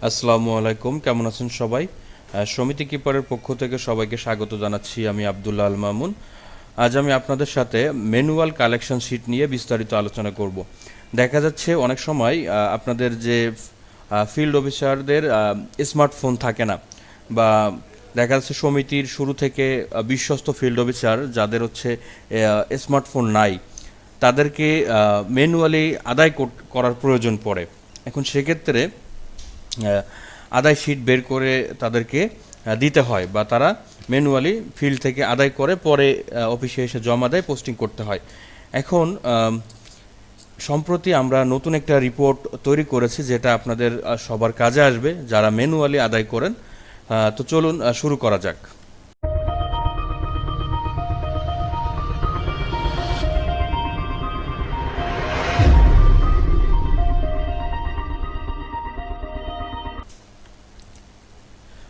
আসসালামু আলাইকুম, কেমন আছেন সবাই? সমিতি কিপারের পক্ষ থেকে সবাইকে স্বাগত জানাচ্ছি। আমি আব্দুল্লাহ আল মামুন। আজ আমি আপনাদের সাথে ম্যানুয়াল কালেকশন শিট নিয়ে বিস্তারিত আলোচনা করব। দেখা যাচ্ছে অনেক সময় আপনাদের যে ফিল্ড অফিসারদের স্মার্টফোন থাকে না, বা দেখা যাচ্ছে সমিতির শুরু থেকে বিশ্বস্ত ফিল্ড অফিসার যাদের হচ্ছে স্মার্টফোন নাই, তাদেরকে ম্যানুয়ালি আদায় করার প্রয়োজন পড়ে। এখন সেক্ষেত্রে আদায় শিট বের করে তাদেরকে দিতে হয়, বা তারা ম্যানুয়ালি ফিল্ড থেকে আদায় করে পরে অফিসে এসে জমা দেয়, পোস্টিং করতে হয়। এখন সম্প্রতি আমরা নতুন একটা রিপোর্ট তৈরি করেছি, যেটা আপনাদের সবার কাজে আসবে যারা ম্যানুয়ালি আদায় করেন। তো চলুন শুরু করা যাক।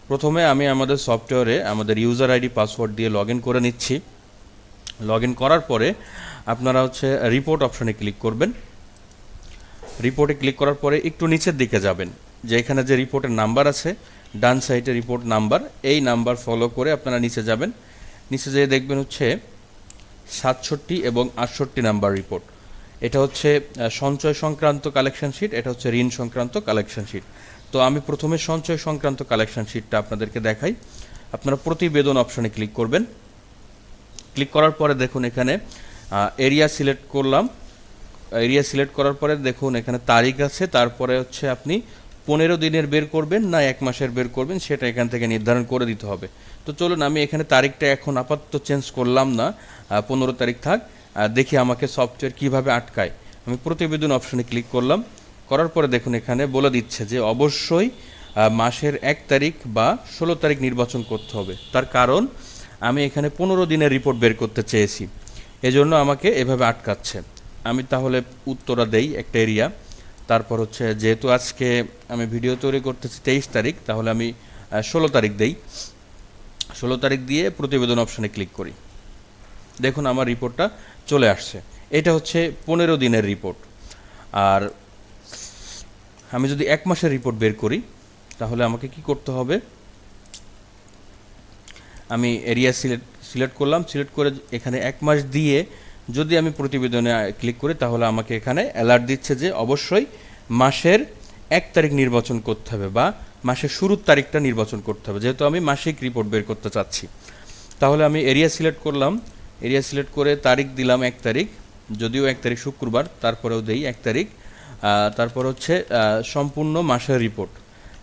প্রথমে আমি আমাদের সফটওয়্যারে আমাদের ইউজার আইডি পাসওয়ার্ড দিয়ে লগ ইন করে নিচ্ছি। লগ ইন করার পরে আপনারা হচ্ছে রিপোর্ট অপশনে ক্লিক করবেন। রিপোর্টে ক্লিক করার পরে একটু নিচের দিকে যাবেন, যে এখানে যে রিপোর্টের নাম্বার আছে, ডান সাইডে রিপোর্ট নাম্বার, এই নাম্বার ফলো করে আপনারা নিচে যাবেন। নিচে যেয়ে দেখবেন হচ্ছে 67 এবং 68 নাম্বার রিপোর্ট। এটা হচ্ছে সঞ্চয় সংক্রান্ত কালেকশন শিট, এটা হচ্ছে ঋণ সংক্রান্ত কালেকশন শিট। তো আমি প্রথমে সঞ্চয় সংক্রান্ত কালেকশন শিটটা আপনাদেরকে দেখাই। আপনারা প্রতিবেদন অপশনে ক্লিক করবেন। ক্লিক করার পরে দেখুন এখানে এরিয়া সিলেক্ট করলাম। এরিয়া সিলেক্ট করার পরে দেখুন এখানে তারিখ আছে, তারপরে হচ্ছে আপনি 15 দিনের বের করবেন না 1 মাসের বের করবেন, সেটা এখান থেকে নির্ধারণ করে দিতে হবে। তো চলুন আমি এখানে তারিখটা এখন আপাতত চেঞ্জ করলাম না, 15 তারিখ থাক। দেখি আমাকে সফটওয়্যার কিভাবে আটকায়। আমি প্রতিবেদন অপশনে ক্লিক করলাম। করার পরে দেখুন এখানে বলে দিচ্ছে যে অবশ্যই মাসের 1 তারিখ বা 16 তারিখ নির্বাচন করতে হবে। তার কারণ আমি এখানে 15 দিনের রিপোর্ট বের করতে চেয়েছি, এজন্য আমাকে এভাবে আটকাচ্ছে। আমি তাহলে উত্তরা দেই একটা এরিয়া। তারপর হচ্ছে যেহেতু আজকে আমি ভিডিও তৈরি করতেছি 23 তারিখ, তাহলে আমি 16 তারিখ দেই। 16 তারিখ দিয়ে প্রতিবেদন অপশনে ক্লিক করি। দেখুন আমার রিপোর্টটা চলে আসছে। এটা হচ্ছে 15 দিনের রিপোর্ট। আর আমি যদি 1 মাসের রিপোর্ট বের করি, তাহলে আমাকে কি করতে হবে? আমি এরিয়া সিলেক্ট করলাম। সিলেক্ট করে এখানে 1 মাস দিয়ে যদি আমি প্রতিবেদনে ক্লিক করি, তাহলে আমাকে এখানে অ্যালার্ট দিচ্ছে যে অবশ্যই মাসের 1 তারিখ নির্বাচন করতে হবে, বা মাসের শুরুর তারিখটা নির্বাচন করতে হবে, যেহেতু আমি মাসিক রিপোর্ট বের করতে চাচ্ছি। তাহলে আমি এরিয়া সিলেক্ট করলাম। এরিয়া সিলেক্ট করে তারিখ দিলাম 1 তারিখ, যদিও 1 তারিখ শুক্রবার, তারপরেও দেই 1 তারিখ। তারপর হচ্ছে সম্পূর্ণ মাসের রিপোর্ট,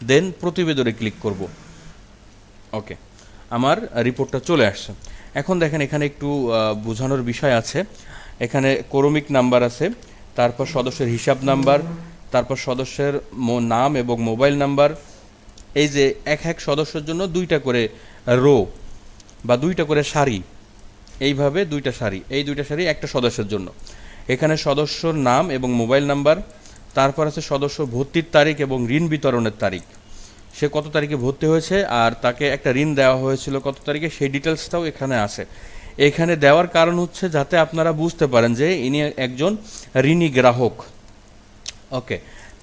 দেন প্রতিবেদনে ক্লিক করব। ওকে, আমার রিপোর্টটা চলে আসছে। এখন দেখেন এখানে একটু বোঝানোর বিষয় আছে। এখানে ক্রমিক নাম্বার আছে, তারপর সদস্যের হিসাব নাম্বার, তারপর সদস্যের নাম এবং মোবাইল নাম্বার। এই যে এক এক সদস্যের জন্য 2টা করে রো বা 2টা করে সারি, এইভাবে 2টা সারি, এই 2টা সারি একটা সদস্যের জন্য। এখানে সদস্যর নাম এবং মোবাইল নাম্বার, তারপর আছে সদস্য ভর্তির তারিখ এবং ঋণ বিতরণের তারিখ, সে কত তারিখে ভর্তি হয়েছে আর তাকে একটা ঋণ দেওয়া হয়েছিল কত তারিখে, সেই ডিটেলসটাও এখানে আছে। এখানে দেওয়ার কারণ হচ্ছে যাতে আপনারা বুঝতে পারেন যে ইনি একজন ঋণী গ্রাহক। ওকে,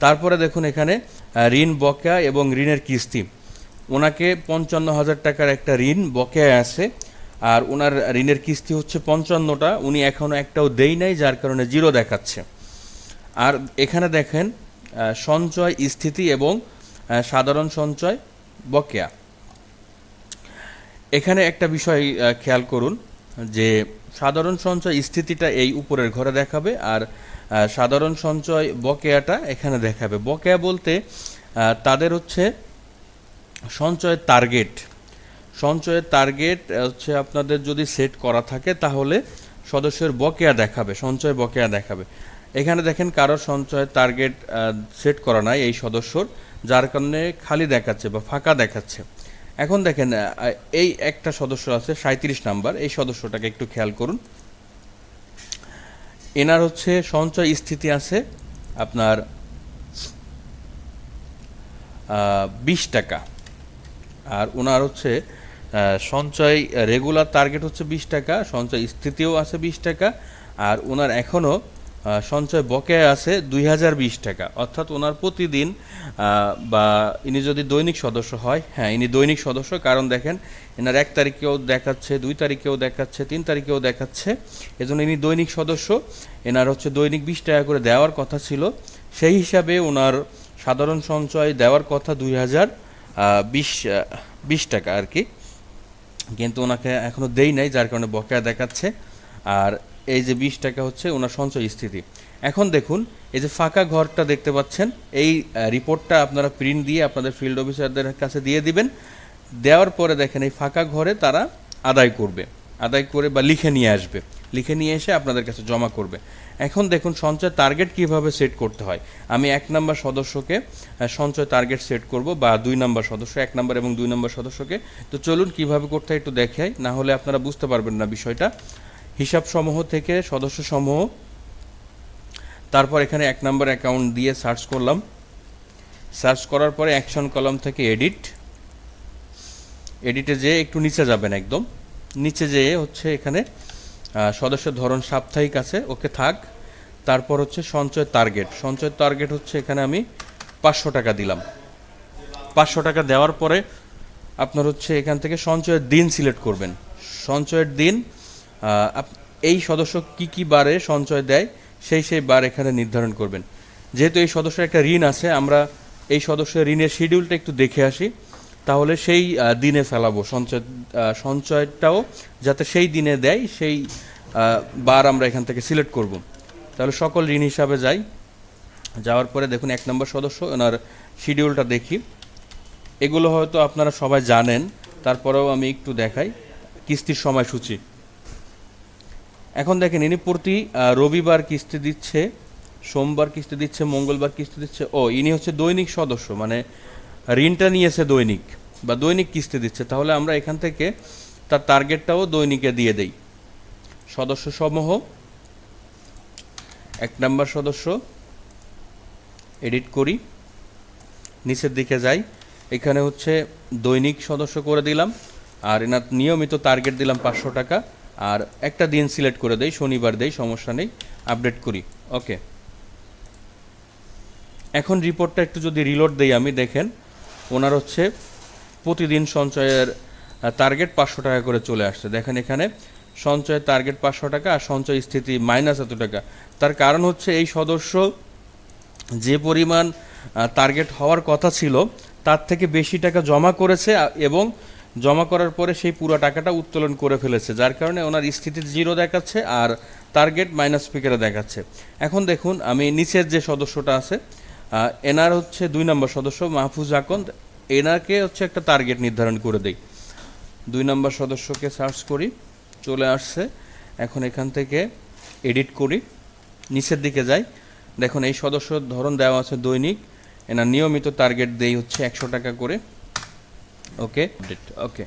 তারপরে দেখুন এখানে ঋণ বকেয়া এবং ঋণের কিস্তি। ওনাকে 55,000 টাকার একটা ঋণ বকেয়া আছে, আর ওনার ঋণের কিস্তি হচ্ছে 55টা, উনি এখনও একটাও দেই নাই, যার কারণে জিরো দেখাচ্ছে। আর এখানে দেখেন সঞ্চয় স্থিতি এবং সাধারণ সঞ্চয় বকেয়া। এখানে একটা বিষয় খেয়াল করুন যে সাধারণ সঞ্চয় স্থিতিটা এই উপরের ঘরে দেখাবে, আর সাধারণ সঞ্চয় বকেয়াটা এখানে দেখাবে। বকেয়া বলতে তাদের হচ্ছে সঞ্চয়ের টার্গেট। সঞ্চয়ের টার্গেট হচ্ছে আপনাদের যদি সেট করা থাকে, তাহলে সদস্যের বকেয়া দেখাবে, সঞ্চয় বকেয়া দেখাবে। এখানে দেখেন কারোর সঞ্চয়ের টার্গেট সেট করা নাই এই সদস্যর, যার কারণে খালি দেখাচ্ছে বা ফাঁকা দেখাচ্ছে। এখন দেখেন এই একটা সদস্য আছে 37 নাম্বার, এই সদস্যটাকে একটু খেয়াল করুন। এনার হচ্ছে সঞ্চয় স্থিতি আছে আপনার 20 টাকা, আর ওনার হচ্ছে সঞ্চয় রেগুলার টার্গেট হচ্ছে 20 টাকা, সঞ্চয় স্থিতিও আছে 20 টাকা, আর ওনার এখনও সঞ্চয় বকেয়া আছে 2020 টাকা, অর্থাৎ ওনার প্রতিদিন বা ইনি যদি দৈনিক সদস্য হয়, হ্যাঁ ইনি দৈনিক সদস্য, কারণ দেখেন এনার 1 তারিখেও দেখাচ্ছে, 2 তারিখেও দেখাচ্ছে, 3 তারিখেও দেখাচ্ছে, এজন্য ইনি দৈনিক সদস্য। এনার হচ্ছে দৈনিক 20 টাকা করে দেওয়ার কথা ছিল, সেই হিসাবে ওনার সাধারণ সঞ্চয় দেওয়ার কথা 2020 টাকা আর কি, কিন্তু ওনাকে এখনও দেই নাই, যার কারণে বকেয়া দেখাচ্ছে। আর এই যে 20 টাকা হচ্ছে ওনার সঞ্চয় স্থিতি। এখন দেখুন এই যে ফাঁকা ঘরটা দেখতে পাচ্ছেন, এই রিপোর্টটা আপনারা প্রিন্ট দিয়ে আপনাদের ফিল্ড অফিসারদের কাছে দিয়ে দিবেন। দেওয়ার পরে দেখেন এই ফাঁকা ঘরে তারা আদায় করবে, আদায় করে বা লিখে নিয়ে আসবে, লিখে নিয়ে এসে আপনাদের কাছে জমা করবে। এখন দেখুন সঞ্চয় টার্গেট কিভাবে সেট করতে হয়। আমি 1 নম্বর সদস্যকে সঞ্চয় টার্গেট সেট করব, বা 2 নম্বর সদস্য, 1 নম্বর এবং 2 নম্বর সদস্যকে। তো চলুন কিভাবে করতে হয় একটু দেখাই, না হলে আপনারা বুঝতে পারবেন না বিষয়টা। হিসাব সমূহ থেকে সদস্য সমূহ, তারপর এখানে 1 নম্বর অ্যাকাউন্ট দিয়ে সার্চ করলাম, সার্চ করার পরে অ্যাকশন কলাম থেকে এডিটে যেয়ে একটু নিচে যাবেন, একদম নিচে যেয়ে হচ্ছে এখানে সদস্যের ধরন সাপ্তাহিক আছে, ওকে থাক। তারপর হচ্ছে সঞ্চয় টার্গেট হচ্ছে এখানে আমি 500 টাকা দিলাম। 500 টাকা দেওয়ার পরে আপনার হচ্ছে এখান থেকে সঞ্চয়ের দিন সিলেক্ট করবেন। সঞ্চয়ের দিন এই সদস্য কি বারে সঞ্চয় দেয় সেই বার এখানে নির্ধারণ করবেন। যেহেতু এই সদস্যের একটা ঋণ আছে, আমরা এই সদস্যের ঋণের শিডিউলটা একটু দেখে আসি, তাহলে সেই দিনে ফেলাবো সঞ্চয়টাও যাতে সেই দিনে দেয়, সেই বার আমরা এখান থেকে সিলেক্ট করব। তাহলে সকল ঋণ হিসাবে যাওয়ার পরে দেখুন 1 নম্বর সদস্য, ওনার শিডিউলটা দেখি। এগুলো হয়তো আপনারা সবাই জানেন, তারপরেও আমি একটু দেখাই কিস্তির সময়সূচি। এখন দেখেন ইনি প্রতি রবিবার কিস্তি দিচ্ছে, সোমবার কিস্তি দিচ্ছে, মঙ্গলবার কিস্তি দিচ্ছে। ইনি হচ্ছে দৈনিক সদস্য, মানে ঋণটা নিয়েছে দৈনিক বা দৈনিক কিস্তি দিচ্ছে, তাহলে আমরা এখান থেকে তার টার্গেটটাও দৈনিকে দিয়ে দেই। সদস্য সমূহ 1 নম্বর সদস্য, এডিট করি, নিচের দিকে যাই, এখানে হচ্ছে দৈনিক সদস্য করে দিলাম, আর এনার নিয়মিত টার্গেট দিলাম 500 টাকা, আর একটা দিন সিলেক্ট করে দেই, শনিবার দেই, সমস্যা নেই, আপডেট করি। ওকে, এখন রিপোর্টটা একটু যদি রিলোড দেই আমি, দেখেন ওনার হচ্ছে প্রতিদিন সঞ্চয়ের টার্গেট 500 টাকা করে চলে আসছে। দেখেন এখানে সঞ্চয়ের টার্গেট 500 টাকা আর সঞ্চয় স্থিতি মাইনাস এত টাকা। তার কারণ হচ্ছে এই সদস্য যে পরিমাণ টার্গেট হওয়ার কথা ছিল তার থেকে বেশি টাকা জমা করেছে, এবং জমা করার পরে সেই পুরো টাকাটা উত্তোলন করে ফেলেছে, যার কারণে ওনার স্থিতি 0 দেখাচ্ছে আর টার্গেট মাইনাস ফিগারে দেখাচ্ছে। এখন দেখুন আমি নিচের যে সদস্যটা আছে, এনার হচ্ছে 2 নম্বর সদস্য মাহফুজ আকন্দ, এনাকে হচ্ছে একটা টার্গেট নির্ধারণ করে দেই। 2 নম্বর সদস্যকে সার্চ করি, চলে আসছে। এখন এখান থেকে এডিট করি, নিচের দিকে যাই, দেখুন এই সদস্যর ধরন দেওয়া আছে দৈনিক, এনার নিয়মিত টার্গেট দেই হচ্ছে 100 টাকা করে। ওকে, ওকে,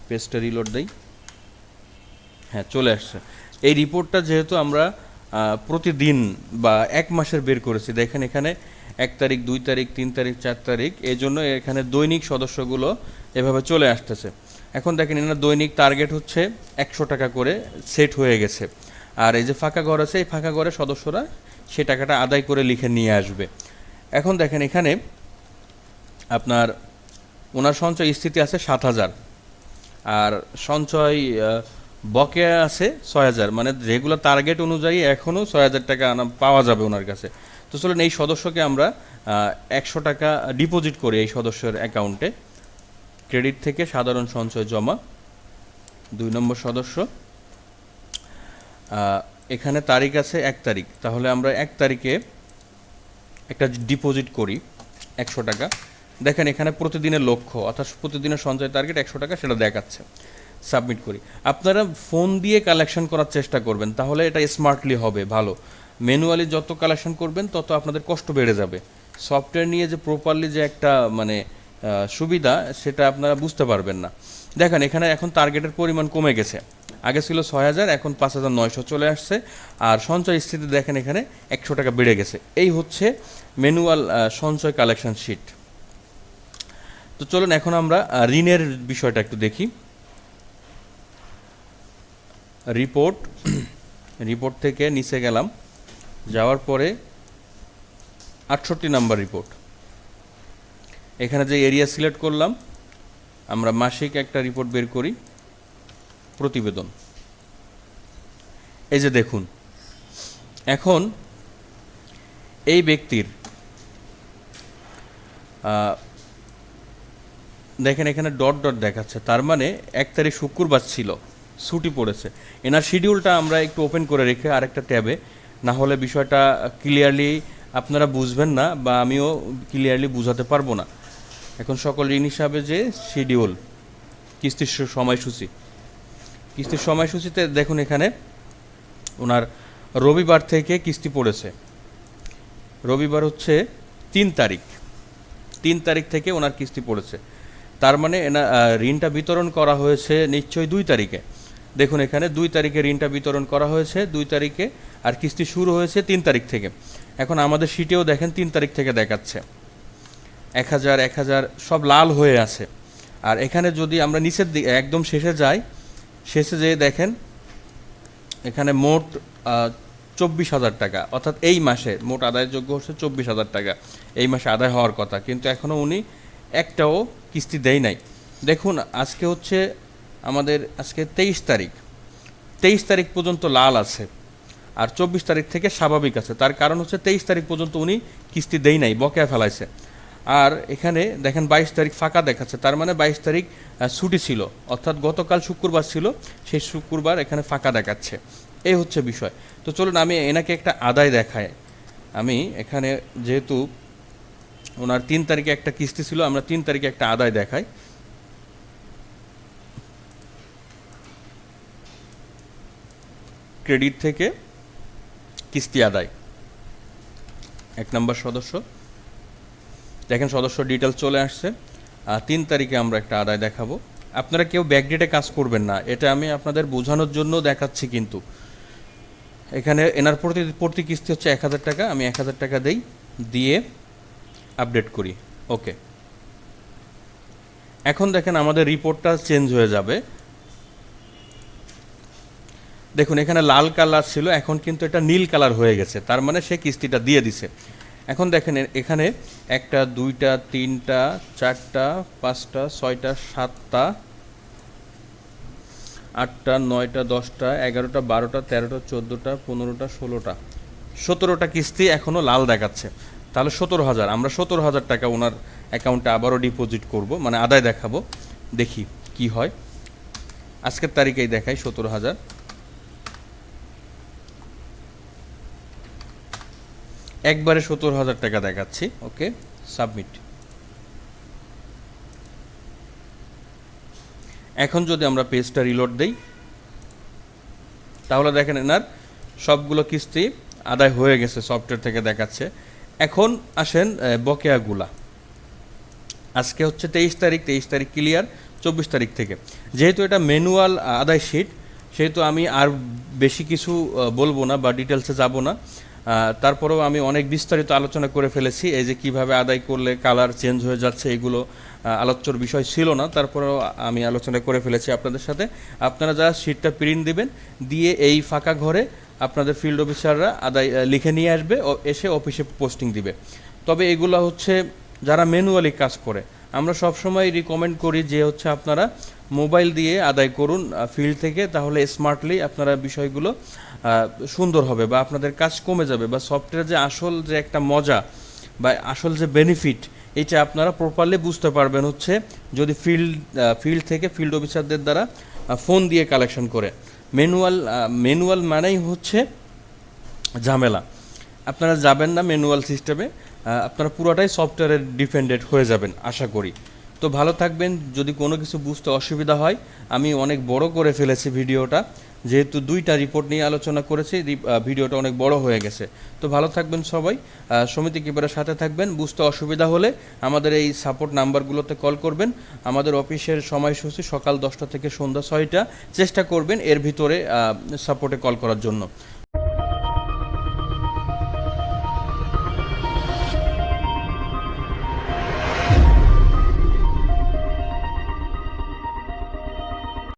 পেজটা রিলোড দেই, হ্যাঁ চলে আসছে। এই রিপোর্টটা যেহেতু আমরা প্রতিদিন বা 1 মাসের বের করেছি, দেখেন এখানে 1 তারিখ, 2 তারিখ, 3 তারিখ, 4 তারিখ, এই জন্য এখানে দৈনিক সদস্যগুলো এভাবে চলে আসতেছে। এখন দেখেন এনার দৈনিক টার্গেট হচ্ছে 100 টাকা করে সেট হয়ে গেছে, আর এই যে ফাঁকা ঘর আছে, এই ফাঁকা ঘরে সদস্যরা সে টাকাটা আদায় করে লিখে নিয়ে আসবে। এখন দেখেন এখানে আপনার ওনার সঞ্চয় স্থিতি আছে 7000, আর সঞ্চয় বকেয়া আছে 6000, মানে রেগুলার টার্গেট অনুযায়ী এখনও 6000 টাকা পাওয়া যাবে ওনার কাছে। তো চলুন এই সদস্যকে আমরা 100 টাকা ডিপোজিট করি এই সদস্যের অ্যাকাউন্টে। ক্রেডিট থেকে সাধারণ সঞ্চয় জমা, 2 নম্বর সদস্য, এখানে তারিখ আছে 1 তারিখ, তাহলে আমরা 1 তারিখে একটা ডিপোজিট করি 100 টাকা। দেখেন এখানে প্রতিদিনের লক্ষ্য, অর্থাৎ প্রতিদিনের সঞ্চয় টার্গেট 100 টাকা, সেটা দেখাচ্ছে। সাবমিট করি। আপনারা ফোন দিয়ে কালেকশন করার চেষ্টা করবেন, তাহলে এটা স্মার্টলি হবে, ভালো। ম্যানুয়ালি যত কালেকশন করবেন তত আপনাদের কষ্ট বেড়ে যাবে। সফটওয়্যার নিয়ে যে প্রপারলি যে একটা মানে সুবিধা, সেটা আপনারা বুঝতে পারবেন না। দেখেন এখানে এখন টার্গেটের পরিমাণ কমে গেছে, আগে ছিল 6000, এখন 5900 চলে আসছে, আর সঞ্চয় স্থিতি দেখেন এখানে 100 টাকা বেড়ে গেছে। এই হচ্ছে ম্যানুয়াল সঞ্চয় কালেকশন শিট। তো চলুন এখন আমরা ঋণের বিষয়টা একটু দেখি। রিপোর্ট, রিপোর্ট থেকে নিচে গেলাম, যাওয়ার পরে 68 নাম্বার রিপোর্ট। এখানে যে এরিয়া সিলেক্ট করলাম, আমরা মাসিক একটা রিপোর্ট বের করি, প্রতিবেদন। এই যে দেখুন, এখন এই ব্যক্তির দেখেন এখানে ডট ডট দেখাচ্ছে, তার মানে 1 তারিখ শুক্রবার ছিল, ছুটি পড়েছে। এনার শিডিউলটা আমরা একটু ওপেন করে রেখে আরেকটা ট্যাবে, না হলে বিষয়টা ক্লিয়ারলি আপনারা বুঝবেন না বা আমিও ক্লিয়ারলি বুঝাতে পারবো না। এখন সকল ঋণ হিসাবে যে শিডিউল, কিস্তির সময়সূচি, কিস্তির সময়সূচিতে দেখুন এখানে ওনার রবিবার থেকে কিস্তি পড়েছে। রবিবার হচ্ছে 3 তারিখ, 3 তারিখ থেকে ওনার কিস্তি পড়েছে। তার মানে ঋণটা বিতরণ করা হয়েছে নিশ্চয়ই 2 তারিখে। দেখুন এখানে 2 তারিখে ঋণটা বিতরণ করা হয়েছে, 2 তারিখে, আর কিস্তি শুরু হয়েছে 3 তারিখ থেকে। এখন আমাদের শিটেও দেখেন 3 তারিখ থেকে দেখাচ্ছে 1000 1000 সব লাল হয়ে আছে। আর এখানে যদি আমরা নিচের দিকে একদম শেষে যাই, শেষে যেয়ে দেখেন এখানে মোট 24,000 টাকা, অর্থাৎ এই মাসে মোট আদায়যোগ্য হচ্ছে 24,000 টাকা, এই মাসে আদায় হওয়ার কথা, কিন্তু এখনও উনি একটাও কিস্তি দেয় নাই। দেখুন আজকে হচ্ছে আমাদের আজকে 23 তারিখ, 23 তারিখ পর্যন্ত লাল আছে, আর 24 তারিখ থেকে স্বাভাবিক আছে। তার কারণ হচ্ছে 23 তারিখ পর্যন্ত উনি কিস্তি দেয় নাই, বকেয়া ফেলাইছে। আর এখানে দেখেন 22 তারিখ ফাঁকা দেখাচ্ছে, তার মানে 22 তারিখ ছুটি ছিল, অর্থাৎ গতকাল শুক্রবার ছিল, সেই শুক্রবার এখানে ফাঁকা দেখাচ্ছে। এই হচ্ছে বিষয়। তো চলুন আমি এনাকে একটা আদায় দেখাই। আমি এখানে যেহেতু ওনার 3 তারিখে একটা কিস্তি ছিল, আমরা 3 তারিখে একটা আদায় দেখাই। ক্রেডিট থেকে কিস্তি আদায়, 1 নম্বর সদস্য, দেখেন সদস্য ডিটেলস চলে আসছে। 3 তারিখে আমরা একটা আদায় দেখাবো। আপনারা কেউ ব্যাকডেটে কাজ করবেন না, এটা আমি আপনাদের বোঝানোর জন্য দেখাচ্ছি। কিন্তু এখানে এনার প্রতি কিস্তি হচ্ছে 1000 টাকা, আমি 1000 টাকা দেই, দিয়ে আপডেট করি। ওকে, এখন দেখেন আমাদের রিপোর্টটা চেঞ্জ হয়ে যাবে। দেখুন এখানে লাল কালার ছিল, এখন কিন্তু এটা নীল কালার হয়ে গেছে, তার মানে সে কিস্তিটা দিয়ে দিছে। এখন দেখেন এখানে 1টা 2টা 3টা 4টা 5টা 6টা 7টা 8টা 9টা 10টা 11টা 12টা 13টা 14টা 15টা 16টা 17টা কিস্তি এখনও লাল দেখাচ্ছে। তাহলে 17,000, আমরা 17,000 টাকা ওনার অ্যাকাউন্টে আবারও ডিপোজিট করব, মানে আদায় দেখাবো। দেখি কি হয়, আজকের তারিখেই দেখাই 17,000। একবারে 17,000 টাকা দেখাচ্ছি। ওকে, সাবমিট। এখন যদি আমরা পেজটা রিলোড দেই, তাহলে দেখেন এনার সবগুলো কিস্তি আদায় হয়ে গেছে, সফটওয়্যার থেকে দেখাচ্ছে। এখন আসেন বকেয়াগুলা। আজকে হচ্ছে 23 তারিখ, 23 তারিখ ক্লিয়ার, 24 তারিখ থেকে। যেহেতু এটা ম্যানুয়াল আদায় শিট, সেহেতু আমি আর বেশি কিছু বলবো না বা ডিটেলসে যাব না। তারপরেও আমি অনেক বিস্তারিত আলোচনা করে ফেলেছি, এই যে কিভাবে আদায় করলে কালার চেঞ্জ হয়ে যাচ্ছে, এগুলো আলোচ্যর বিষয় ছিল না, তারপরেও আমি আলোচনা করে ফেলেছি আপনাদের সাথে। আপনারা যারা শিটটা প্রিন্ট দিবেন, দিয়ে এই ফাঁকা ঘরে আপনাদের ফিল্ড অফিসাররা আদায় লিখে নিয়ে আসবে, এসে অফিসে পোস্টিং দিবে। তবে এগুলো হচ্ছে যারা ম্যানুয়ালি কাজ করে, আমরা সবসময় রিকমেন্ড করি যে হচ্ছে আপনারা মোবাইল দিয়ে আদায় করুন ফিল্ড থেকে, তাহলে স্মার্টলি আপনারা বিষয়গুলো সুন্দর হবে বা আপনাদের কাজ কমে যাবে, বা সফটওয়্যার যে আসল যে একটা মজা বা আসল যে বেনিফিট, এটা আপনারা প্রপারলি বুঝতে পারবেন হচ্ছে যদি ফিল্ড থেকে ফিল্ড অফিসারদের দ্বারা ফোন দিয়ে কালেকশন করে। ম্যানুয়াল মানেই হচ্ছে ঝামেলা, আপনারা যাবেন না ম্যানুয়াল সিস্টেমে, আপনারা পুরোটাই সফটওয়্যারের ডিপেন্ডেন্ট হয়ে যাবেন আশা করি। তো ভালো থাকবেন। যদি কোনো কিছু বুঝতে অসুবিধা হয়, আমি অনেক বড় করে ফেলেছি ভিডিওটা, যেহেতু 2টা রিপোর্ট নিয়ে আলোচনা করেছি, ভিডিওটা অনেক বড় হয়ে গেছে। তো ভালো থাকবেন সবাই, সমিতি কিপারের সাথে থাকবেন। বুঝতে অসুবিধা হলে আমাদের এই সাপোর্ট নাম্বারগুলোতে কল করবেন। আমাদের অফিসের সময়সূচি সকাল 10টা থেকে সন্ধ্যা 6টা, চেষ্টা করবেন এর ভিতরে সাপোর্টে কল করার জন্য।